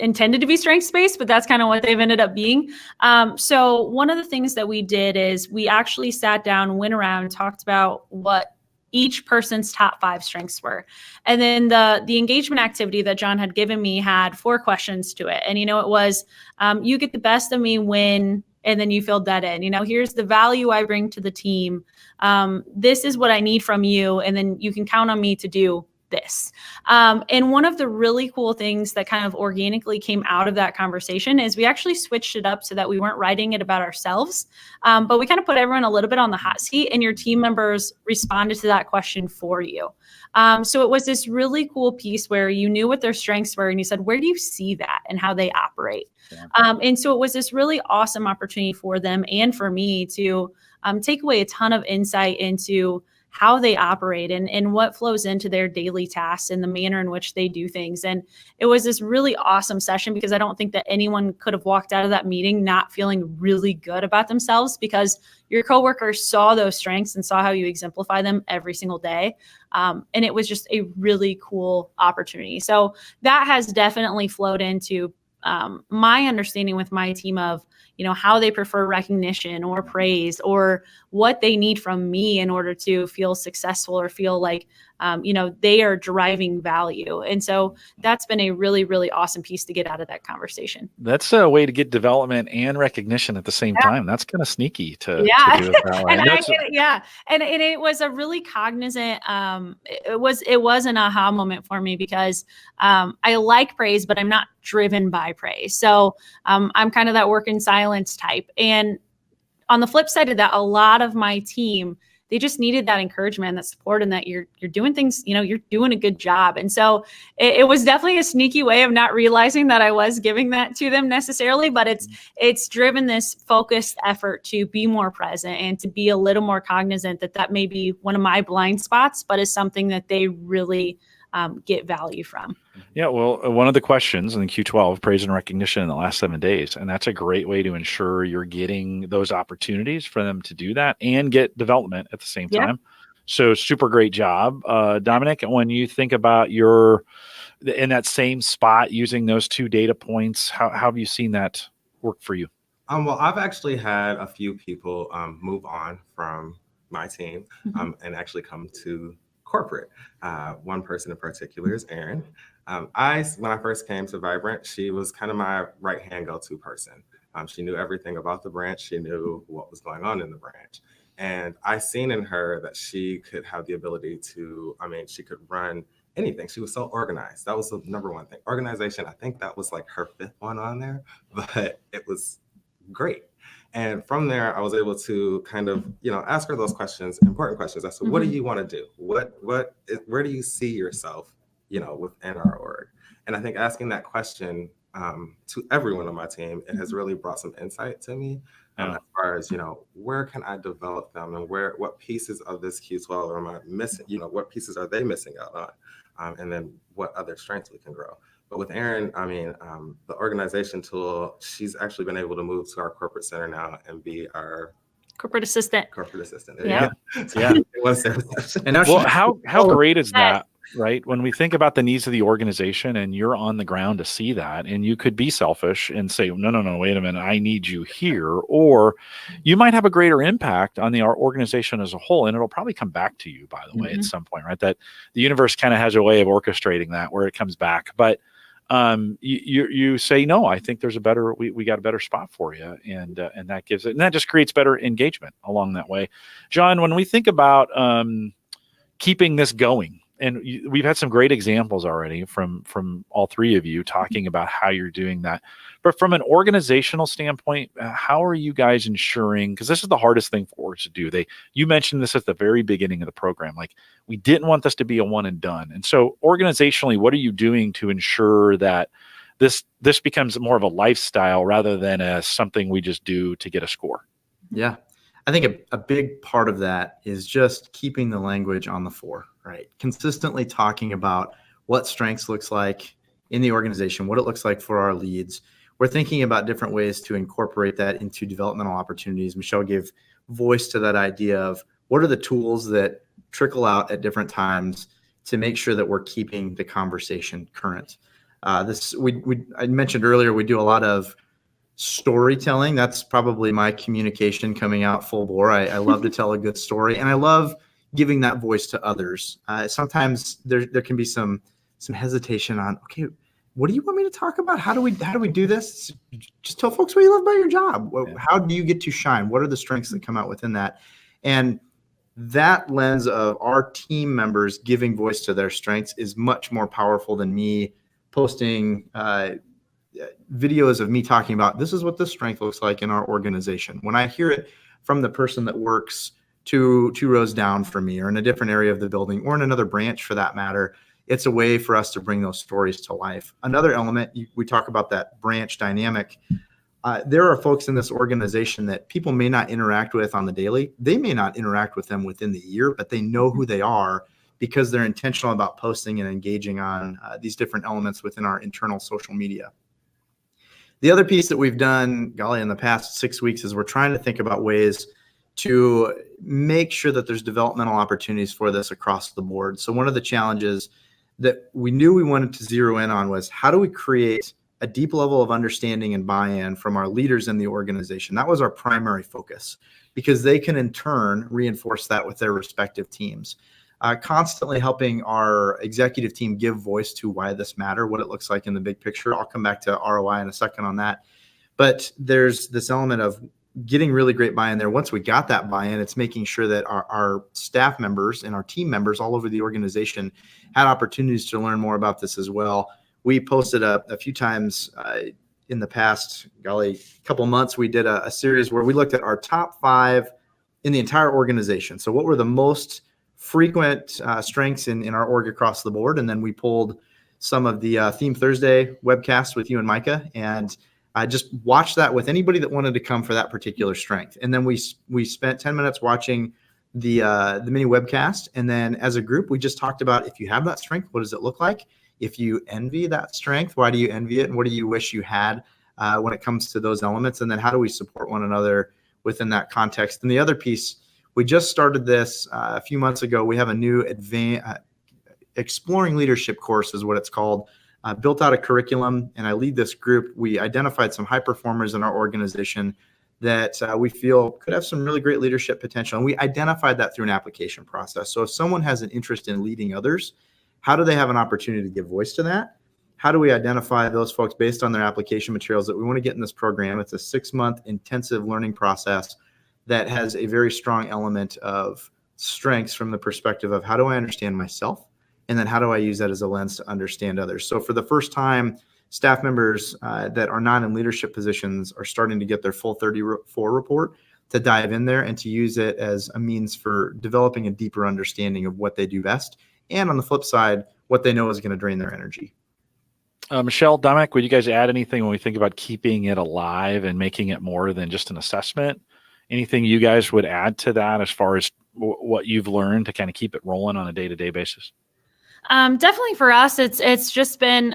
intended to be strengths-based, but that's kind of what they've ended up being. So one of the things that we did is we actually sat down, went around, talked about what each person's top 5 strengths were. And then the engagement activity that Jon had given me had 4 questions to it. And, it was, you get the best of me when, and then you filled that in, here's the value I bring to the team. This is what I need from you. And then you can count on me to do this. And one of the really cool things that kind of organically came out of that conversation is we actually switched it up so that we weren't writing it about ourselves, but we kind of put everyone a little bit on the hot seat, and your team members responded to that question for you. So it was this really cool piece where you knew what their strengths were, and you said, where do you see that and how they operate? And so it was this really awesome opportunity for them and for me to take away a ton of insight into how they operate and what flows into their daily tasks and the manner in which they do things. And it was this really awesome session because I don't think that anyone could have walked out of that meeting not feeling really good about themselves, because your coworkers saw those strengths and saw how you exemplify them every single day. And it was just a really cool opportunity. So that has definitely flowed into my understanding with my team of, how they prefer recognition or praise, or what they need from me in order to feel successful or feel like, they are deriving value. And so that's been a really, really awesome piece to get out of that conversation. That's a way to get development and recognition at the same time. That's kind of sneaky to do it that way. And it was a really cognizant, it was an aha moment for me because I like praise, but I'm not driven by praise. So I'm kind of that work in silence type. And on the flip side of that, a lot of my team, they just needed that encouragement, that support, and that you're doing things, you're doing a good job. And so it was definitely a sneaky way of not realizing that I was giving that to them necessarily, but it's driven this focused effort to be more present and to be a little more cognizant that may be one of my blind spots, but is something that they really get value from. Yeah, well, one of the questions in the Q12, praise and recognition in the last 7 days, and that's a great way to ensure you're getting those opportunities for them to do that and get development at the same time. So super great job. Dominic, when you think about in that same spot using those 2 data points, how have you seen that work for you? Well, I've actually had a few people move on from my team and actually come to corporate. One person in particular is Erin. When I first came to Vibrant, she was kind of my right-hand go-to person. She knew everything about the branch. She knew what was going on in the branch. And I seen in her that she could have the ability to, she could run anything. She was so organized. That was the number one thing. Organization, I think that was like her 5th one on there, but it was great. And from there, I was able to kind of, ask her those questions, important questions. I said, what do you want to do? Where do you see yourself, within our org? And I think asking that question to everyone on my team, it has really brought some insight to me as far as, where can I develop them, and what pieces of this Q12 am I missing? What pieces are they missing out on? And then what other strengths we can grow. But with Erin, the organization tool, she's actually been able to move to our corporate center now and be our Corporate assistant. Corporate assistant. Yeah. Yeah. And now Well, how great is that, right? When we think about the needs of the organization and you're on the ground to see that, and you could be selfish and say, no, wait a minute, I need you here. Or you might have a greater impact on our organization as a whole. And it'll probably come back to you, by the way, at some point, right? That the universe kind of has a way of orchestrating that where it comes back. But you say, no, I think there's we got a better spot for you. And that gives it, and that just creates better engagement along that way. Jon, when we think about keeping this going, and we've had some great examples already from all three of you talking about how you're doing that. But from an organizational standpoint, how are you guys ensuring, because this is the hardest thing for orgs to do. You mentioned this at the very beginning of the program. Like, we didn't want this to be a one and done. And so organizationally, what are you doing to ensure that this becomes more of a lifestyle rather than as something we just do to get a score? Yeah. I think a big part of that is just keeping the language on the fore, right? Consistently talking about what strengths looks like in the organization, what it looks like for our leads. We're thinking about different ways to incorporate that into developmental opportunities. Michelle gave voice to that idea of what are the tools that trickle out at different times to make sure that we're keeping the conversation current. I mentioned earlier, we do a lot of storytelling. That's probably my communication coming out full bore. I love to tell a good story, and I love giving that voice to others. Sometimes there can be some hesitation on, okay, what do you want me to talk about? How do we do this? Just tell folks what you love about your job. How do you get to shine? What are the strengths that come out within that? And that lens of our team members giving voice to their strengths is much more powerful than me posting videos of me talking about, this is what this strength looks like in our organization. When I hear it from the person that works two rows down from me, or in a different area of the building, or in another branch for that matter, it's a way for us to bring those stories to life. Another element, we talk about that branch dynamic. There are folks in this organization that people may not interact with on the daily. They may not interact with them within the year, but they know who they are because they're intentional about posting and engaging on these different elements within our internal social media. The other piece that we've done, golly, in the past 6 weeks is we're trying to think about ways to make sure that there's developmental opportunities for this across the board. So one of the challenges that we knew we wanted to zero in on was, how do we create a deep level of understanding and buy-in from our leaders in the organization? That was our primary focus, because they can in turn reinforce that with their respective teams. Constantly helping our executive team give voice to why this matter, what it looks like in the big picture. I'll come back to ROI in a second on that. But there's this element of getting really great buy-in there. Once we got that buy-in, it's making sure that our staff members and our team members all over the organization had opportunities to learn more about this as well. We posted a few times in the past, couple months, we did a series where we looked at our top 5 in the entire organization. So what were the most frequent strengths in our org across the board? And then we pulled some of the Theme Thursday webcasts with you and Micah, and I just watched that with anybody that wanted to come for that particular strength. And then we spent 10 minutes watching the mini webcast. And then as a group, we just talked about, if you have that strength, what does it look like? If you envy that strength, why do you envy it? And what do you wish you had when it comes to those elements? And then how do we support one another within that context? And the other piece, we just started this a few months ago. We have a new Exploring Leadership course is what it's called. Built out a curriculum, and I lead this group. We identified some high performers in our organization that we feel could have some really great leadership potential. And we identified that through an application process. So if someone has an interest in leading others, how do they have an opportunity to give voice to that? How do we identify those folks based on their application materials that we want to get in this program? It's a 6-month intensive learning process that has a very strong element of strengths from the perspective of, how do I understand myself? And then how do I use that as a lens to understand others? So for the first time, staff members that are not in leadership positions are starting to get their full 34 report to dive in there and to use it as a means for developing a deeper understanding of what they do best. And on the flip side, what they know is going to drain their energy. Michelle, Dominic, would you guys add anything when we think about keeping it alive and making it more than just an assessment? Anything you guys would add to that as far as what you've learned to kind of keep it rolling on a day-to-day basis? Definitely for us, it's just been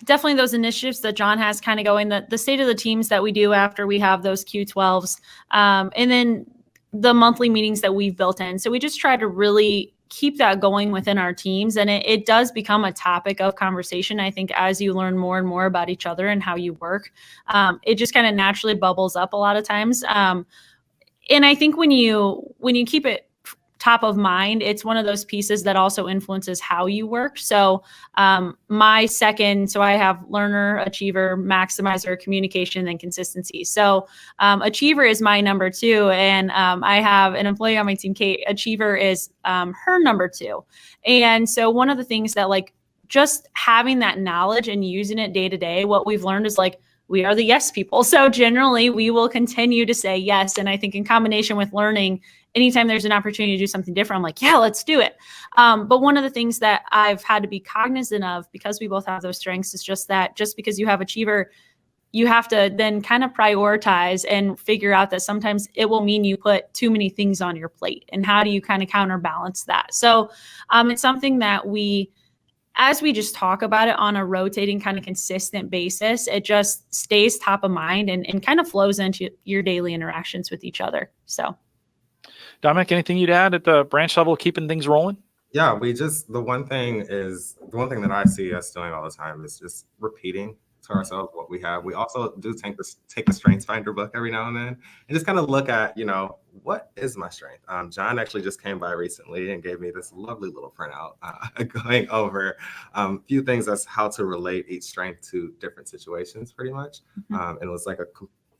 definitely those initiatives that Jon has kind of going, the state of the teams that we do after we have those Q12s. And then the monthly meetings that we've built in. So we just try to really keep that going within our teams. And it does become a topic of conversation. I think as you learn more and more about each other and how you work, it just kind of naturally bubbles up a lot of times. And I think when you keep it top of mind, it's one of those pieces that also influences how you work. So so I have learner, achiever, maximizer, communication, and consistency. So achiever is my number 2. And I have an employee on my team, Kate. Achiever is her number 2. And so one of the things that like just having that knowledge and using it day to day, what we've learned is like, we are the yes people. So generally we will continue to say yes. And I think in combination with learning, anytime there's an opportunity to do something different, I'm like, yeah, let's do it. But one of the things that I've had to be cognizant of, because we both have those strengths, is just that just because you have achiever, you have to then kind of prioritize and figure out that sometimes it will mean you put too many things on your plate. And how do you kind of counterbalance that? So it's something that as we just talk about it on a rotating kind of consistent basis, it just stays top of mind and kind of flows into your daily interactions with each other. So, Dominic, anything you'd add at the branch level, keeping things rolling? Yeah, the one thing that I see us doing all the time is just repeating to ourselves what we have. We also do take the Strengths Finder book every now and then and just kind of look at, what is my strength? Jon actually just came by recently and gave me this lovely little printout going over a few things as how to relate each strength to different situations, pretty much. And it was like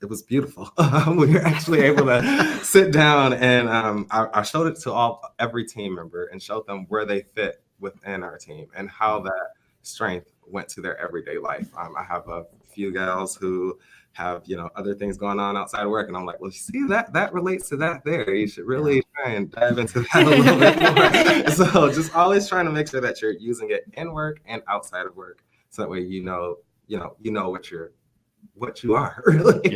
it was beautiful. We were actually able to sit down and I showed it to every team member and showed them where they fit within our team and how that strength went to their everyday life. I have a few gals who have, other things going on outside of work. And I'm like, well, you see that relates to that there. You should really try and dive into that a little bit more. So just always trying to make sure that you're using it in work and outside of work. So that way, you know what you are really.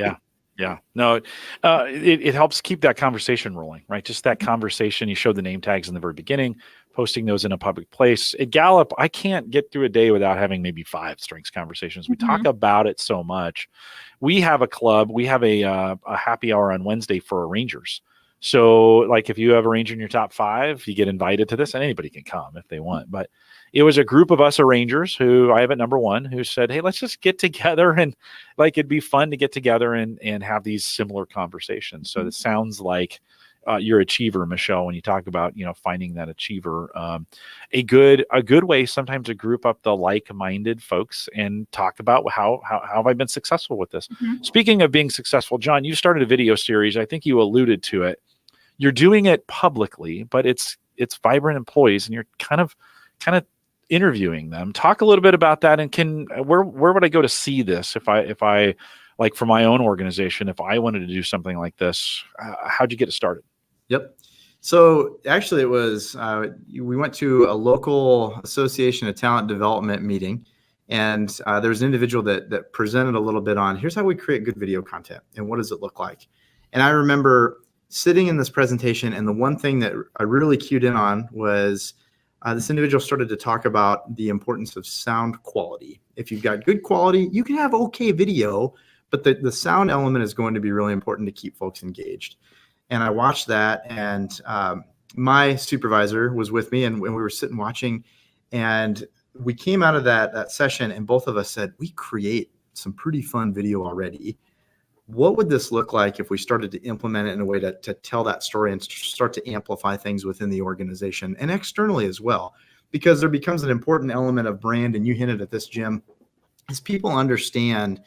Yeah. No, it helps keep that conversation rolling, right? Just that conversation. You showed the name tags in the very beginning, posting those in a public place. At Gallup, I can't get through a day without having maybe 5 strengths conversations. We talk about it so much. We have a club. We have a happy hour on Wednesday for arrangers. So like if you have a ranger in your top 5, you get invited to this, and anybody can come if they want. But it was a group of us arrangers who I have at number 1 who said, hey, let's just get together and like it'd be fun to get together and have these similar conversations. So it sounds like your achiever, Michelle, when you talk about, finding that achiever, a good way sometimes to group up the like-minded folks and talk about how have I been successful with this. Speaking of being successful, Jon, you started a video series. I think you alluded to it. You're doing it publicly, but it's vibrant employees and you're kind of interviewing them. Talk a little bit about that. And where would I go to see this if I like for my own organization, if I wanted to do something like this, how'd you get it started? Yep. So actually it was, we went to a local association of talent development meeting, and there was an individual that presented a little bit on, here's how we create good video content and what does it look like. And I remember sitting in this presentation, and the one thing that I really cued in on was this individual started to talk about the importance of sound quality. If you've got good quality, you can have okay video, but the sound element is going to be really important to keep folks engaged. And I watched that, and my supervisor was with me, and we were sitting watching, and we came out of that session, and both of us said, we create some pretty fun video already. What would this look like if we started to implement it in a way to tell that story and start to amplify things within the organization and externally as well? Because there becomes an important element of brand, and you hinted at this, Jim, as people understand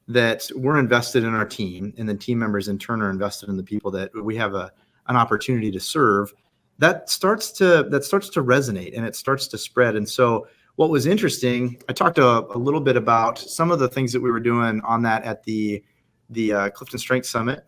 that we're invested in our team, and the team members in turn are invested in the people that we have an opportunity to serve, that starts to resonate and it starts to spread. And so what was interesting, I talked a little bit about some of the things that we were doing on that at the CliftonStrengths Summit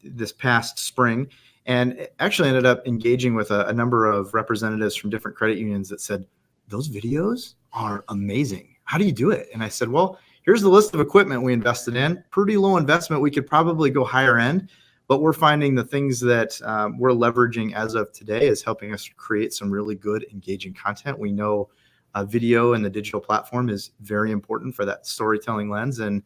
this past spring, and actually ended up engaging with a number of representatives from different credit unions that said, those videos are amazing. How do you do it? And I said, well, here's the list of equipment we invested in. Pretty low investment. We could probably go higher end, but we're finding the things that we're leveraging as of today is helping us create some really good, engaging content. We know video and the digital platform is very important for that storytelling lens. And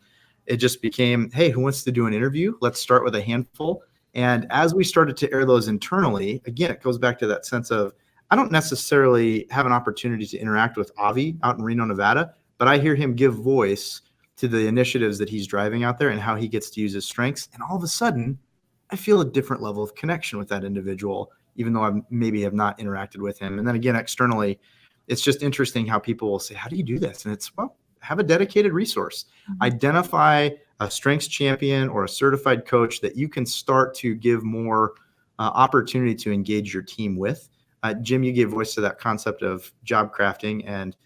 it just became, hey, who wants to do an interview? Let's start with a handful. And as we started to air those internally, again, it goes back to that sense of, I don't necessarily have an opportunity to interact with Avi out in Reno, Nevada, but I hear him give voice to the initiatives that he's driving out there and how he gets to use his strengths. And all of a sudden, I feel a different level of connection with that individual, even though I maybe have not interacted with him. And then again, externally, it's just interesting how people will say, how do you do this? And it's, well, have a dedicated resource. Identify a strengths champion or a certified coach that you can start to give more opportunity to engage your team with. Jim, you gave voice to that concept of job crafting. And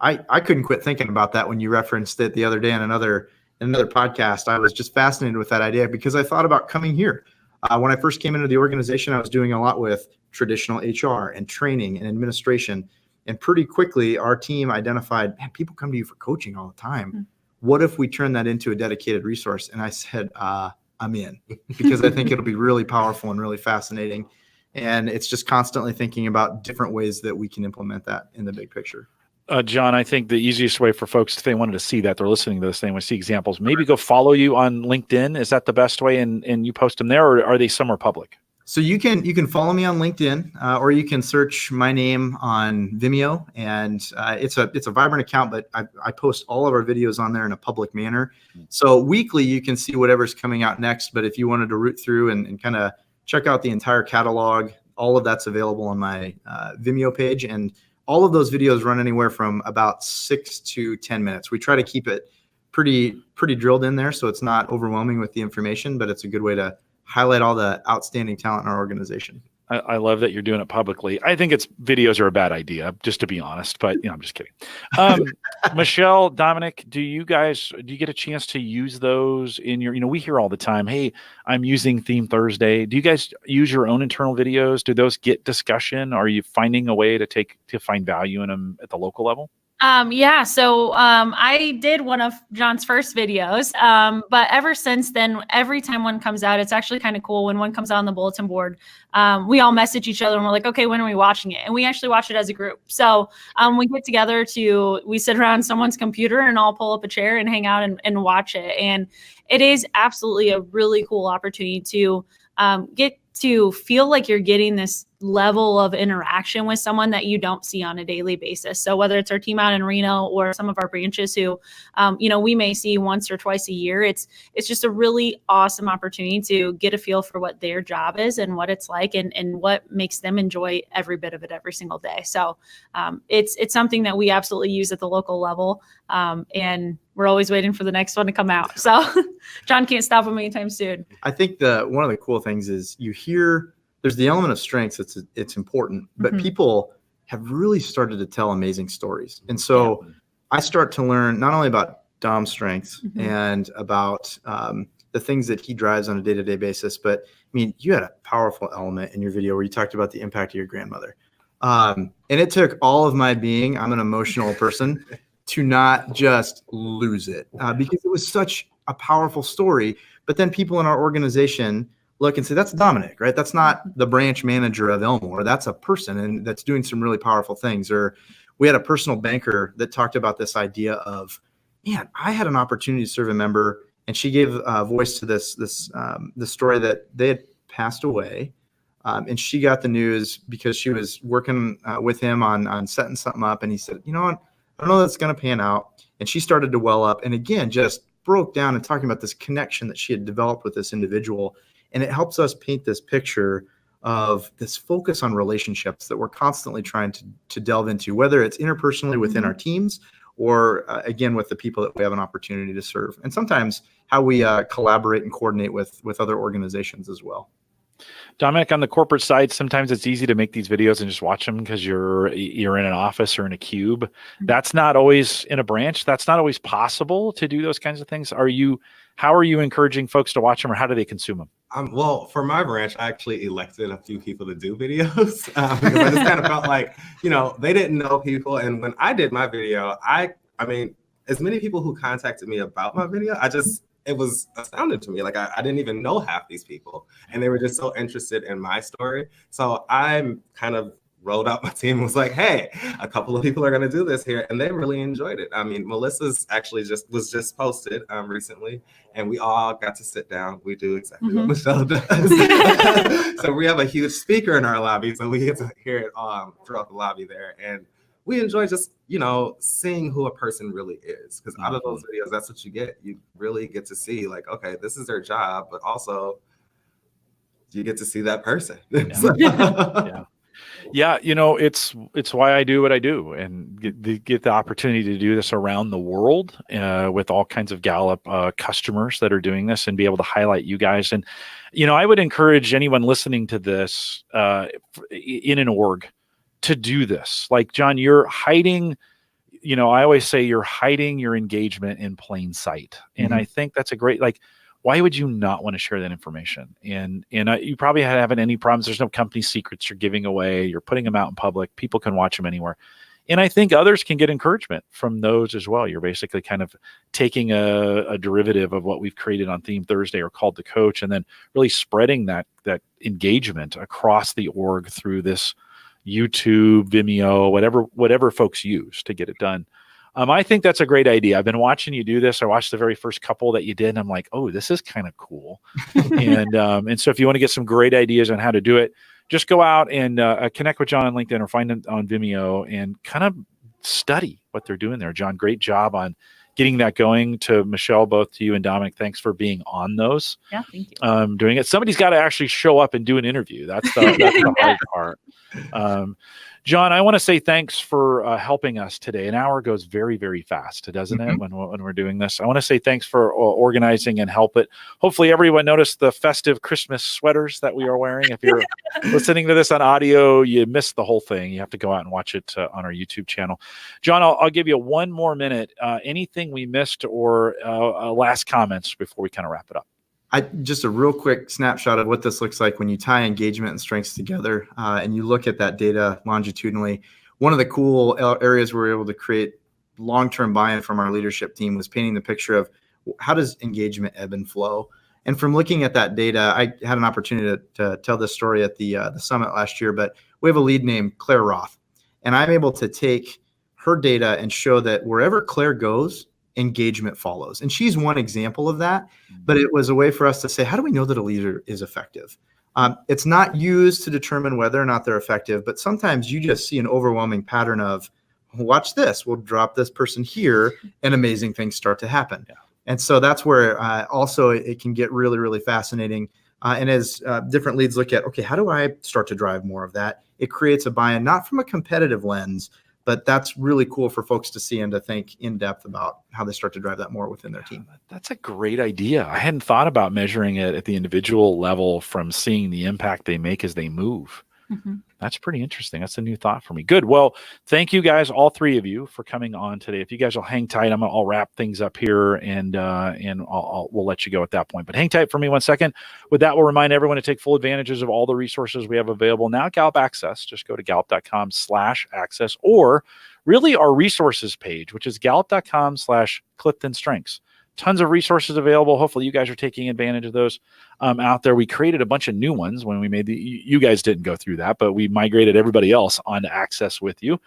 I couldn't quit thinking about that when you referenced it the other day on another podcast. I was just fascinated with that idea because I thought about coming here. When I first came into the organization, I was doing a lot with traditional HR and training and administration. And pretty quickly, our team identified, man, people come to you for coaching all the time. Mm-hmm. What if we turn that into a dedicated resource? And I said, I'm in, because I think it'll be really powerful and really fascinating. And it's just constantly thinking about different ways that we can implement that in the big picture. Jon, I think the easiest way for folks, if they wanted to see that, they're listening to this, they want to see examples, maybe go follow you on LinkedIn. Is that the best way? And you post them there, or are they somewhere public? So you can follow me on LinkedIn, or you can search my name on Vimeo, and it's a vibrant account, but I post all of our videos on there in a public manner. So weekly, you can see whatever's coming out next. But if you wanted to root through and kind of check out the entire catalog, all of that's available on my Vimeo page. And all of those videos run anywhere from about 6 to 10 minutes. We try to keep it pretty drilled in there, so it's not overwhelming with the information, but it's a good way to highlight all the outstanding talent in our organization. I love that you're doing it publicly. I think videos are a bad idea, just to be honest, but I'm just kidding. Michelle, Dominic, do you get a chance to use those in your, we hear all the time, hey, I'm using Theme Thursday. Do you guys use your own internal videos? Do those get discussion? Are you finding a way to find value in them at the local level? So I did one of Jon's first videos, but ever since then, every time one comes out, it's actually kind of cool. When one comes out on the bulletin board, we all message each other and we're like, okay, when are we watching it? And we actually watch it as a group. So we get together we sit around someone's computer and all pull up a chair and hang out and watch it. And it is absolutely a really cool opportunity to get to feel like you're getting this level of interaction with someone that you don't see on a daily basis. So whether it's our team out in Reno or some of our branches who, we may see once or twice a year, it's just a really awesome opportunity to get a feel for what their job is and what it's like and what makes them enjoy every bit of it every single day. So it's something that we absolutely use at the local level. And we're always waiting for the next one to come out. So Jon can't stop them anytime soon. I think one of the cool things is you hear there's the element of strengths. It's important, but people have really started to tell amazing stories. And so I start to learn not only about Dom's strengths and about the things that he drives on a day-to-day basis, but you had a powerful element in your video where you talked about the impact of your grandmother. And it took all of my being, I'm an emotional person, to not just lose it because it was such a powerful story. But then people in our organization look and say, that's Dominic, right? That's not the branch manager of Elmore. That's a person and that's doing some really powerful things. Or we had a personal banker that talked about this idea of, man, I had an opportunity to serve a member, and she gave voice to the story that they had passed away. And she got the news because she was working with him on setting something up. And he said, you know what? I don't know that's going to pan out. And she started to well up and again, just broke down and talking about this connection that she had developed with this individual. And it helps us paint this picture of this focus on relationships that we're constantly trying to delve into, whether it's interpersonally within our teams or, again, with the people that we have an opportunity to serve. And sometimes how we collaborate and coordinate with other organizations as well. Dominic, on the corporate side, sometimes it's easy to make these videos and just watch them because you're in an office or in a cube. That's not always in a branch. That's not always possible to do those kinds of things. How are you encouraging folks to watch them, or how do they consume them? Well, for my branch, I actually elected a few people to do videos because I just kind of felt like, they didn't know people. And when I did my video, I mean, as many people who contacted me about my video, it was astounding to me. Like I didn't even know half these people, and they were just so interested in my story. So I'm kind of rolled out my team and was like, hey, a couple of people are going to do this here. And they really enjoyed it. I mean, Melissa's actually was just posted recently, and we all got to sit down. We do exactly what Michelle does. So we have a huge speaker in our lobby, so we get to hear it throughout the lobby there. And we enjoy just, seeing who a person really is. Because out of those videos, that's what you get. You really get to see, like, okay, this is their job, but also you get to see that person. Yeah, it's why I do what I do, and get the opportunity to do this around the world with all kinds of Gallup customers that are doing this, and be able to highlight you guys. And I would encourage anyone listening to this in an org to do this. Like, Jon, you're hiding. I always say you're hiding your engagement in plain sight, and I think that's a great, like, why would you not want to share that information? And you probably haven't any problems. There's no company secrets you're giving away. You're putting them out in public. People can watch them anywhere. And I think others can get encouragement from those as well. You're basically kind of taking a derivative of what we've created on Theme Thursday or Called to Coach, and then really spreading that engagement across the org through this YouTube, Vimeo, whatever folks use to get it done. I think that's a great idea. I've been watching you do this. I watched the very first couple that you did, and I'm like, oh, this is kind of cool. And so if you want to get some great ideas on how to do it, just go out and connect with Jon on LinkedIn or find him on Vimeo and kind of study what they're doing there. Jon, great job on getting that going. To Michelle, both to you and Dominic, thanks for being on those. Yeah, thank you. Doing it. Somebody's got to actually show up and do an interview. That's the hard part. Jon, I want to say thanks for helping us today. An hour goes very, very fast, doesn't it, when we're doing this? I want to say thanks for organizing and help it. Hopefully everyone noticed the festive Christmas sweaters that we are wearing. If you're listening to this on audio, you missed the whole thing. You have to go out and watch it on our YouTube channel. Jon, I'll give you 1 more minute. Anything we missed or last comments before we kind of wrap it up? Just a real quick snapshot of what this looks like when you tie engagement and strengths together and you look at that data longitudinally. One of the cool areas we were able to create long-term buy-in from our leadership team was painting the picture of how does engagement ebb and flow. And from looking at that data, I had an opportunity to tell this story at the summit last year, but we have a lead named Claire Roth. And I'm able to take her data and show that wherever Claire goes, engagement follows. And she's one example of that, but it was a way for us to say, how do we know that a leader is effective? It's not used to determine whether or not they're effective, but sometimes you just see an overwhelming pattern of, watch this, we'll drop this person here and amazing things start to happen. Yeah. And so that's where also it can get really, really fascinating. And as different leads look at, okay, how do I start to drive more of that? It creates a buy-in, not from a competitive lens, but that's really cool for folks to see and to think in depth about how they start to drive that more within their team. That's a great idea. I hadn't thought about measuring it at the individual level from seeing the impact they make as they move. That's pretty interesting. That's a new thought for me. Good. Well, thank you guys, all three of you, for coming on today. If you guys will hang tight, I'll wrap things up here and we'll let you go at that point. But hang tight for me 1 second. With that, we'll remind everyone to take full advantages of all the resources we have available now. Gallup Access. Just go to gallup.com/access, or really our resources page, which is gallup.com/CliftonStrengths. Tons of resources available. Hopefully you guys are taking advantage of those out there. We created a bunch of new ones when we made you guys didn't go through that, but we migrated everybody else onto Access with you.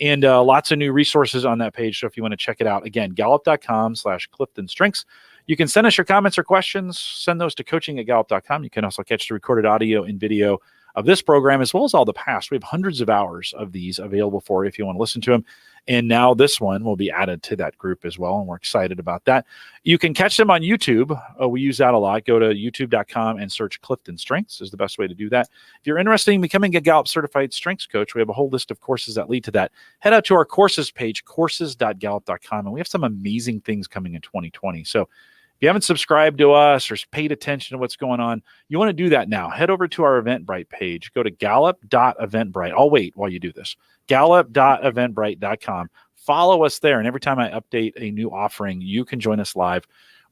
And lots of new resources on that page. So if you want to check it out, again, gallup.com/CliftonStrengths. You can send us your comments or questions. Send those to coaching@gallup.com. You can also catch the recorded audio and video of this program, as well as all the past. We have hundreds of hours of these available for you if you want to listen to them. And now this one will be added to that group as well, and we're excited about that. You can catch them on YouTube. We use that a lot. Go to youtube.com and search Clifton Strengths is the best way to do that. If you're interested in becoming a Gallup Certified Strengths Coach, we have a whole list of courses that lead to that. Head out to our courses page, courses.gallup.com, and we have some amazing things coming in 2020. So if you haven't subscribed to us or paid attention to what's going on, you want to do that now. Head over to our Eventbrite page. Go to gallup.eventbrite. I'll wait while you do this. gallup.eventbrite.com. Follow us there. And every time I update a new offering, you can join us live.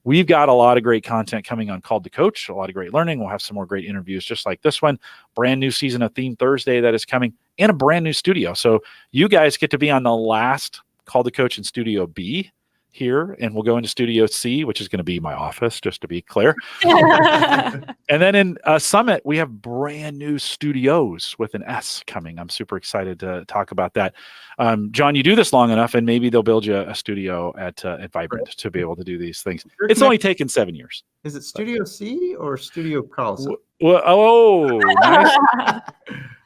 We've got a lot of great content coming on Called to Coach, a lot of great learning. We'll have some more great interviews just like this one. Brand new season of Theme Thursday that is coming, and a brand new studio. So you guys get to be on the last Called to Coach in Studio B. here, and we'll go into Studio C, which is going to be my office, just to be clear. And then in Summit, we have brand new studios with an S coming. I'm super excited to talk about that. Jon, you do this long enough, and maybe they'll build you a studio at Vibrant to be able to do these things. It's only taken 7 years. Is it Studio C or Studio Carlson? Well, nice.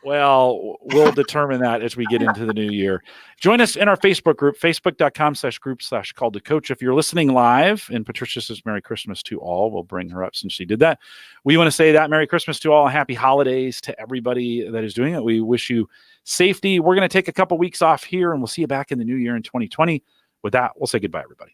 Well, we'll determine that as we get into the new year. Join us in our Facebook group, facebook.com/group/called to coach. If you're listening live, and Patricia says Merry Christmas to all, we'll bring her up since she did that. We want to say that Merry Christmas to all and Happy Holidays to everybody that is doing it. We wish you safety. We're going to take a couple weeks off here, and we'll see you back in the new year in 2020. With that, we'll say goodbye, everybody.